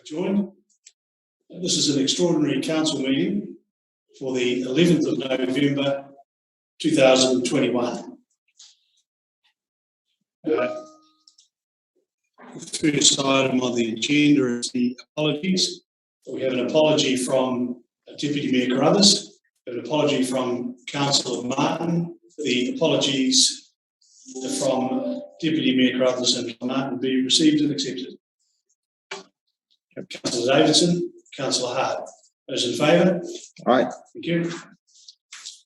joined. This is an extraordinary council meeting for the 11th of November 2021. The first item on the agenda is the apologies. We have an apology from Deputy Mayor Carruthers, an apology from Councillor Martin. The apologies from Deputy Mayor Carruthers and Martin be received and accepted. Councillor Davidson, Councillor Hart. Those in favour? Aye. Thank you.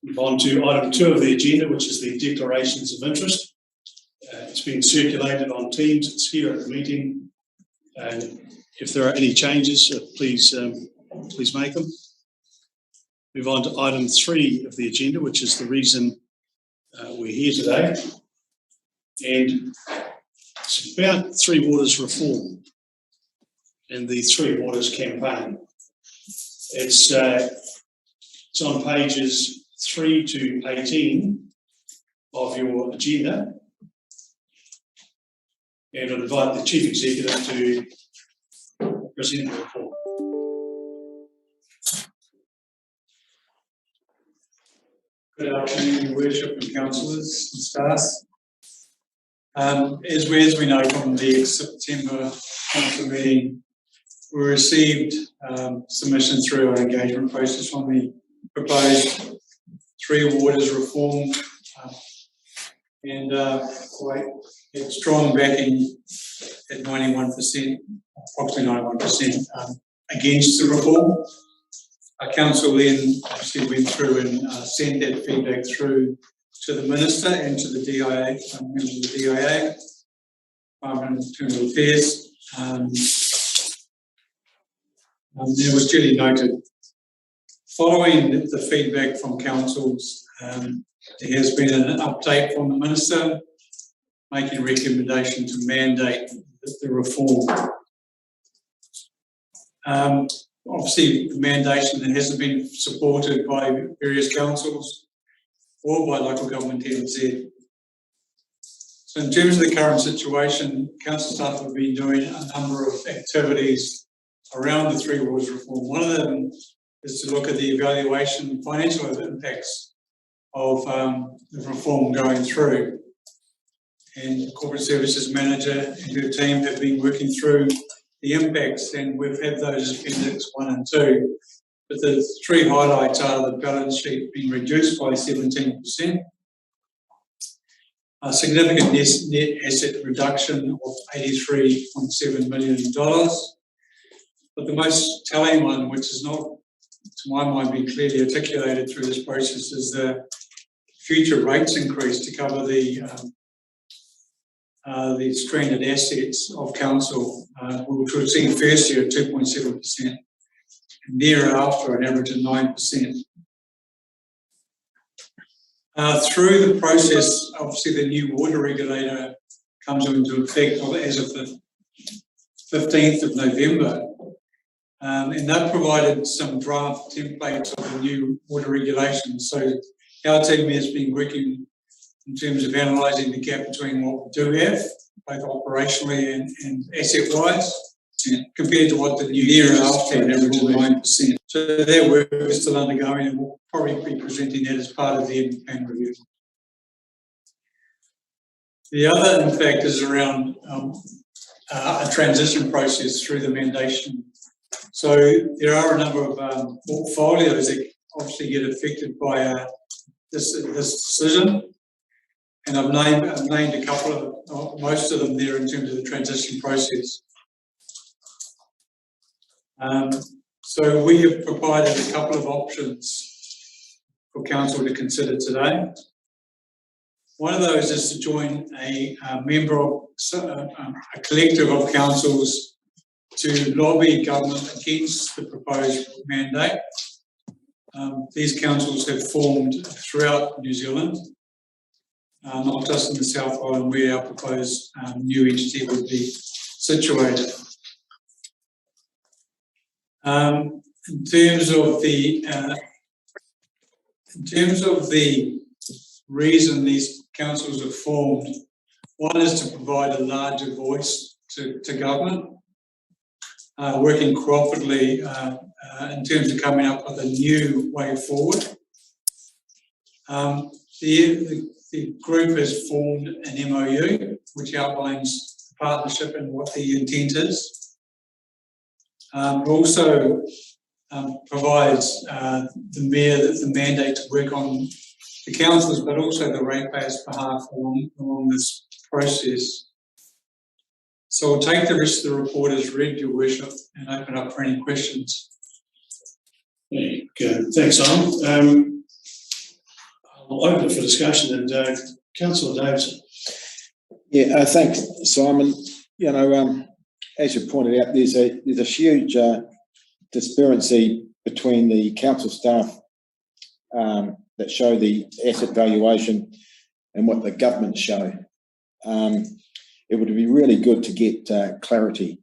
Move on to item 2 of the agenda, which is the declarations of interest. It's been circulated on Teams. It's here at the meeting. And if there are any changes, please make them. Move on to item 3 of the agenda, which is the reason we're here today. And it's about Three Waters reform and the Three Waters campaign. It's on pages 3 to 18 of your agenda. And I'd invite the Chief Executive to present the report. Good afternoon, Your Worship and councillors and staff. As we know from the September council meeting, we received submission through our engagement process on the proposed Three Waters reform, and had strong backing at 91%, approximately 91% against the reform. Our council then obviously went through and sent that feedback through to the Minister and to the DIA, members of the DIA, Department of Internal Affairs. It was duly noted. Following the feedback from councils, there has been an update from the Minister making a recommendation to mandate the reform. Obviously, the mandation hasn't been supported by various councils or by local government TNZ. So in terms of the current situation, council staff have been doing a number of activities around the Three Waters reform. One of them is to look at the evaluation, financial impacts of the reform going through. And the Corporate Services Manager and her team have been working through the impacts, and we've had those appendix 1 and 2. But the 3 highlights are the balance sheet being reduced by 17%, a significant net asset reduction of $83.7 million. But the most telling one, which is not, to my mind, been clearly articulated through this process, is the future rates increase to cover the stranded assets of council, which we've seen first year at 2.7%, and thereafter an average of 9%. Through the process, obviously the new water regulator comes into effect as of the 15th of November, and they've provided some draft templates of the new water regulations. So our team has been working in terms of analysing the gap between what we do have, both operationally and asset-wise, compared to what the new year after an average of 9%. So that work is still undergoing, and we'll probably be presenting that as part of the independent review. The other impact is around a transition process through the mandation. So there are a number of portfolios that obviously get affected by this decision. And I've named a couple of, most of them there in terms of the transition process. So we have provided a couple of options for council to consider today. One of those is to join a member of a collective of councils to lobby government against the proposed mandate. These councils have formed throughout New Zealand. Not just in the South Island where our proposed new entity would be situated. In terms of the reason these councils are formed, one is to provide a larger voice to government. working cooperatively in terms of coming up with a new way forward. The group has formed an MOU which outlines the partnership and what the intent is. It also provides the mayor the mandate to work on the councillors, but also the ratepayers' behalf along this process. So I'll take the rest of the report as read, Your Worship, and open up for any questions. Okay, thanks, Simon. I'll open it for discussion, and Councillor Davidson. Yeah, thanks, Simon. You know, as you pointed out, there's a huge disparity between the council staff that show the asset valuation and what the government show. It would be really good to get clarity.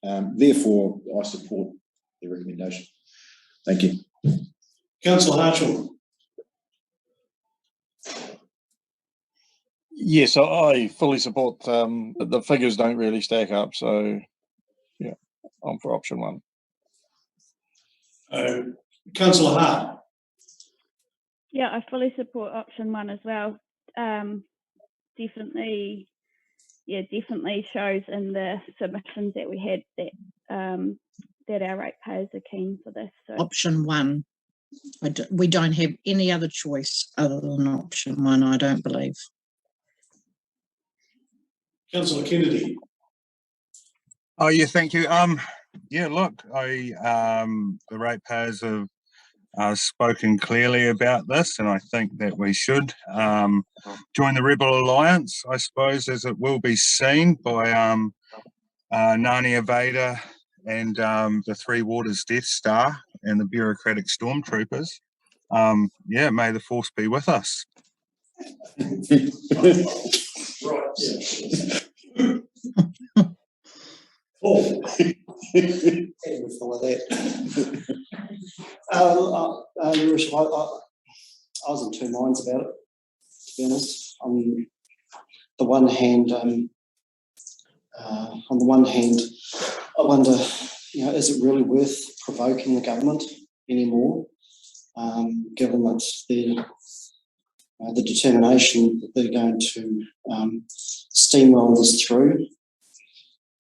Therefore, I support the recommendation. Thank you. Councillor Hartshorn. Yes, I fully support. The figures don't really stack up, so yeah, I'm for option one. Councillor Hart. Yeah, I fully support option one as well. Definitely shows in the submissions that we had that our ratepayers are keen for this. So. Option one. We don't have any other choice other than option one, I don't believe. Councillor Kennedy. Oh yeah, thank you. Yeah, look, the ratepayers have spoken clearly about this, and I think that we should join the Rebel Alliance, I suppose, as it will be seen by Ngāti Aveda and the Three Waters Death Star and the bureaucratic stormtroopers. Yeah, may the force be with us. Right, yeah. Oh. Your Worship, I was in two minds about it, to be honest. On the one hand, I wonder, is it really worth provoking the government anymore, given that the determination that they're going to steamroll this through,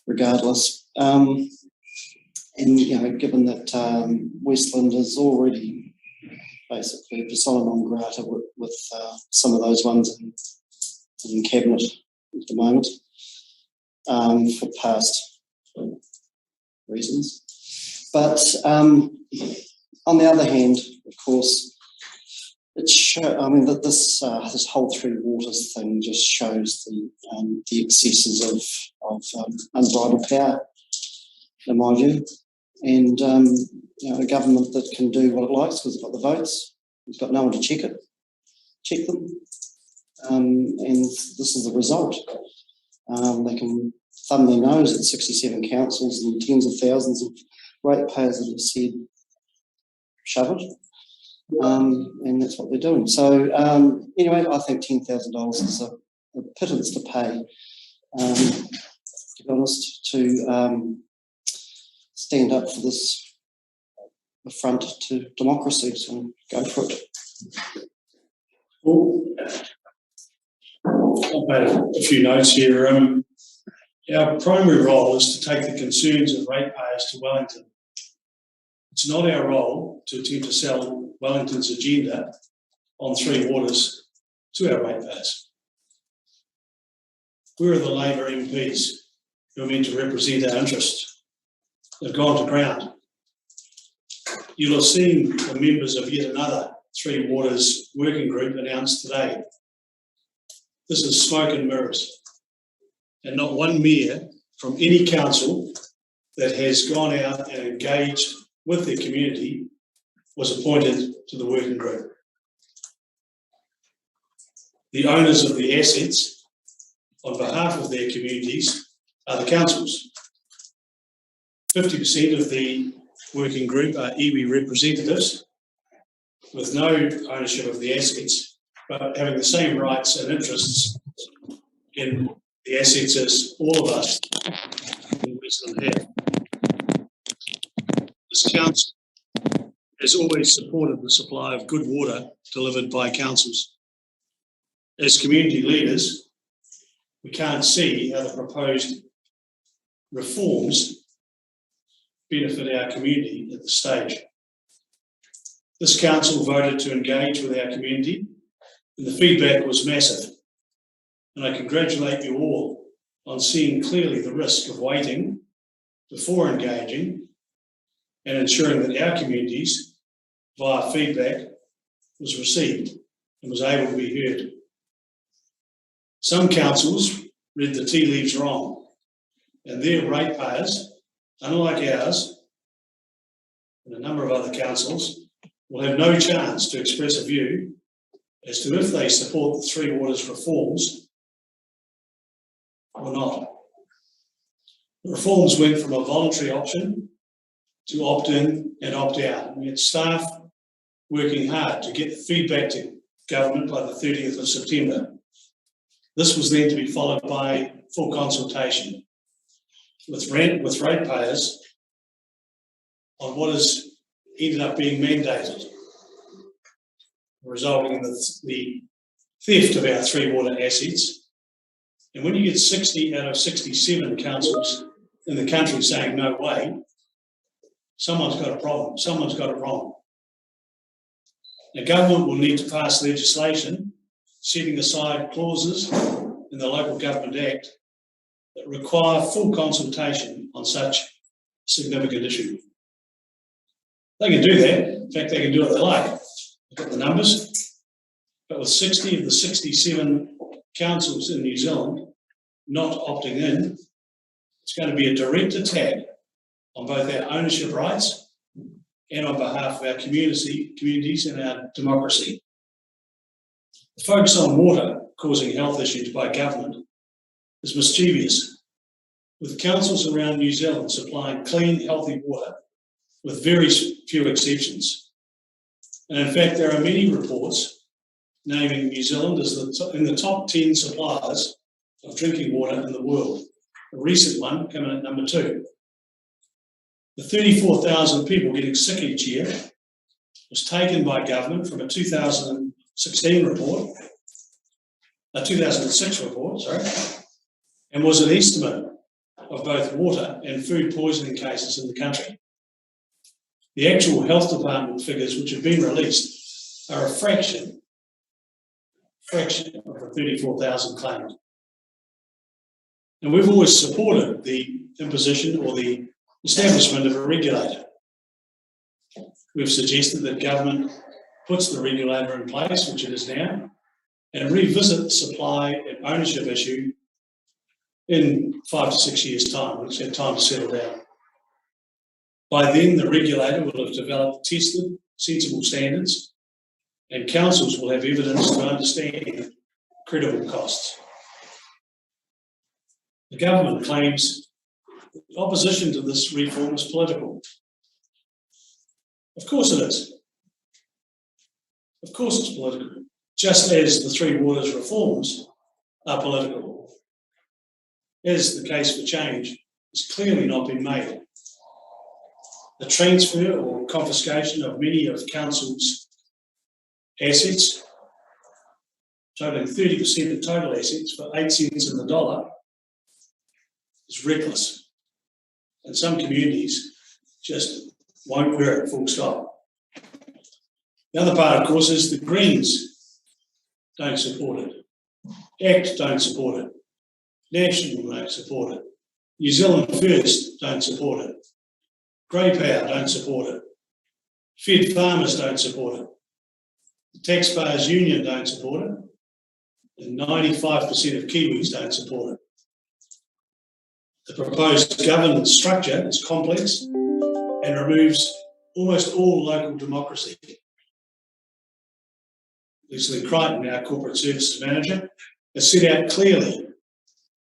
regardless. And given that Westland is already basically persona non grata with some of those ones in cabinet at the moment for past reasons. But on the other hand, of course, that this whole Three Waters thing just shows the excesses of unbridled power, in my view. And a government that can do what it likes because it's got the votes, it's got no one to check them, and this is the result. They can thumb their nose at 67 councils and tens of thousands of ratepayers that have said shove it. And that's what they're doing. So anyway, I think $10,000 is a pittance to pay, to be honest, to stand up for this affront to democracy. So go for it. Well, I've made a few notes here. Our primary role is to take the concerns of ratepayers to Wellington. It's not our role to attempt to sell Wellington's agenda on Three Waters to our ratepayers. Where are the Labor MPs who are meant to represent our interests? They've gone to ground. You'll have seen the members of yet another Three Waters working group announced today. This is smoke and mirrors. And not one mayor from any council that has gone out and engaged with their community was appointed to the working group. The owners of the assets on behalf of their communities are the councils. 50% of the working group are iwi representatives with no ownership of the assets, but having the same rights and interests in the assets as all of us in Westland have. This council has always supported the supply of good water delivered by councils. As community leaders, we can't see how the proposed reforms benefit our community at this stage. This council voted to engage with our community, and the feedback was massive. And I congratulate you all on seeing clearly the risk of waiting before engaging and ensuring that our communities, via feedback, was received and was able to be heard. Some councils read the tea leaves wrong, and their ratepayers, unlike ours and a number of other councils, will have no chance to express a view as to if they support the Three Waters reforms or not. The reforms went from a voluntary option to opt-in and opt-out. We had staff working hard to get feedback to government by the 30th of September. This was then to be followed by full consultation with ratepayers on what has ended up being mandated, resulting in the theft of our Three Water assets. And when you get 60 out of 67 councils in the country saying no way, someone's got a problem, someone's got it wrong. Now, government will need to pass legislation setting aside clauses in the Local Government Act that require full consultation on such a significant issue. They can do that. In fact, they can do what they like. Look at the numbers. But with 60 of the 67 councils in New Zealand not opting in, it's going to be a direct attack on both our ownership rights and on behalf of our communities and our democracy. The focus on water causing health issues by government is mischievous, with councils around New Zealand supplying clean, healthy water with very few exceptions. And in fact, there are many reports naming New Zealand as in the top 10 suppliers of drinking water in the world. A recent one coming at number 2. The 34,000 people getting sick each year was taken by government from a 2006 report, and was an estimate of both water and food poisoning cases in the country. The actual health department figures which have been released are a fraction of the 34,000 claimed. And we've always supported the imposition or the establishment of a regulator. We've suggested that government puts the regulator in place, which it is now, and revisit the supply and ownership issue in 5 to 6 years' time, which had time to settle down. By then, the regulator will have developed tested, sensible standards, and councils will have evidence to understand credible costs. The government claims that opposition to this reform is political. Of course it is. Of course it's political, just as the Three Waters reforms are political. As the case for change has clearly not been made. The transfer or confiscation of many of council's assets, totaling 30% of total assets for 8 cents in the dollar, is reckless. And some communities just won't wear it, full stop. The other part, of course, is the Greens don't support it. ACT don't support it. National don't support it. New Zealand First don't support it. Grey Power don't support it. Fed Farmers don't support it. The Taxpayers Union don't support it. And 95% of Kiwis don't support it. The proposed governance structure is complex and removes almost all local democracy. Leslie Crichton, our Corporate Services Manager, has set out clearly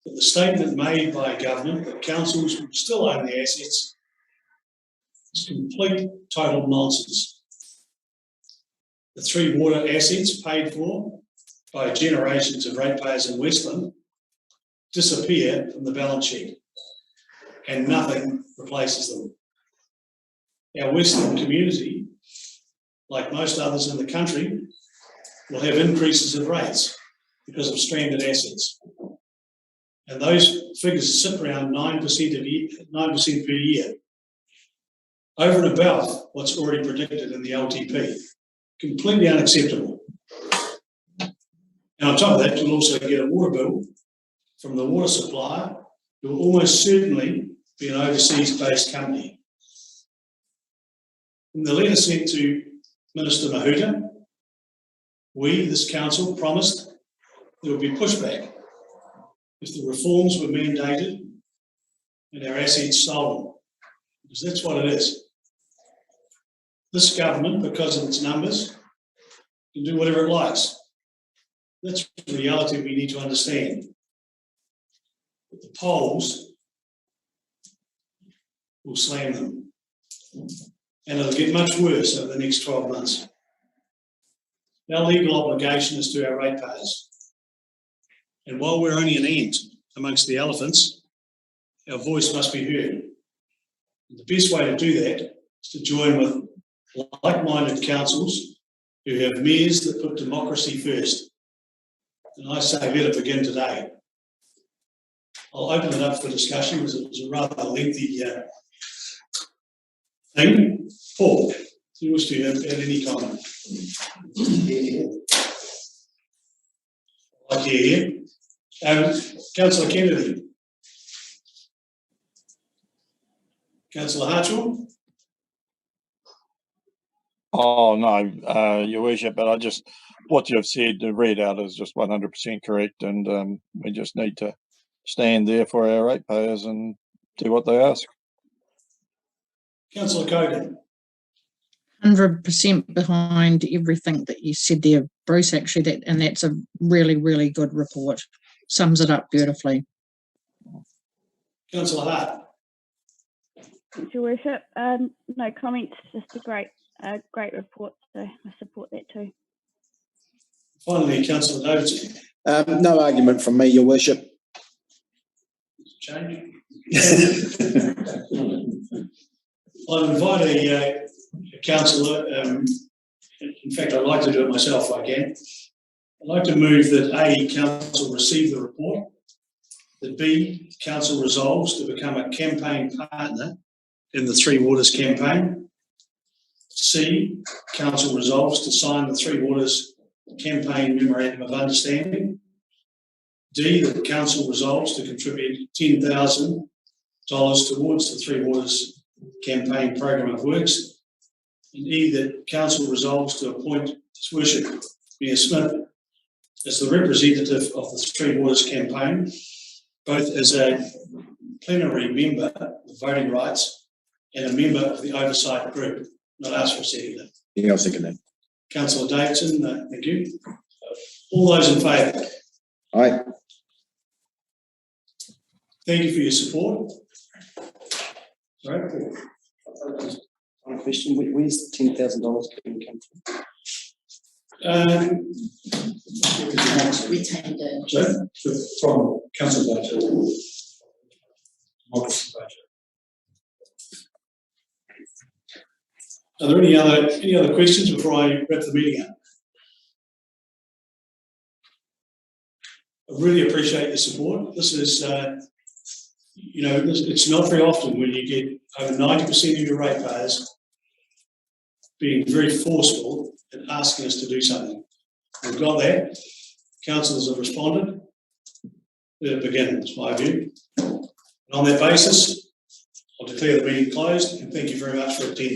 that the statement made by government that councils will still own the assets is complete, total nonsense. The Three Water assets paid for by generations of ratepayers in Westland disappear from the balance sheet and nothing replaces them. our western community, like most others in the country, will have increases of rates because of stranded assets. And those figures sit around 9% per year, over and above what's already predicted in the LTP. Completely unacceptable. And on top of that, you'll also get a water bill from the water supplier, who will almost certainly be an overseas-based company. In the letter sent to Minister Mahuta, we, this council, promised there would be pushback if the reforms were mandated and our assets stolen, because that's what it is. This government, because of its numbers, can do whatever it likes. That's the reality we need to understand. But the polls will slam them. And it'll get much worse over the next 12 months. Our legal obligation is to our ratepayers. And while we're only an ant amongst the elephants, our voice must be heard. And the best way to do that is to join with like-minded councils who have mayors that put democracy first. And I say, let it begin today. I'll open it up for discussion because it was a rather lengthy thing. Paul, do you wish to add any comment? Like here. Councillor Kennedy. Councillor Hartshorn. Oh, no, Your Worship, but what you've said, read out is just 100% correct, and we just need to stand there for our ratepayers and do what they ask. Councillor Cogan. 100% behind everything that you said there, Bruce, actually, that's a really, really good report. Sums it up beautifully. Councillor Hart. Your Worship, no comments, just a great report, so I support that too. Finally, Councillor Davidson. No argument from me, Your Worship. Change. I'll invite a councillor, in fact, I'd like to do it myself if I can. I'd like to move that A, council receive the report, that B, council resolves to become a campaign partner in the Three Waters campaign. C, council resolves to sign the Three Waters campaign memorandum of understanding. D, that the council resolves to contribute $10,000 towards the Three Waters campaign program of works. And E, that council resolves to appoint His Worship Mayor Smith as the representative of the Three Waters campaign, both as a plenary member with voting rights and a member of the oversight group. Not ask for a second. Yeah, I'll second that. Councillor Davidson, thank you. All those in favour? Aye. Thank you for your support. Sorry. One question, where's the $10,000 going to come from? Retained earnings. So, from council budget. Democracy budget. Are there any other questions before I wrap the meeting up? I really appreciate your support. This is, it's not very often when you get over 90% of your ratepayers being very forceful and asking us to do something. We've got that. Councillors have responded. Let it begin, is my view. And on that basis, I'll declare the meeting closed and thank you very much for attending.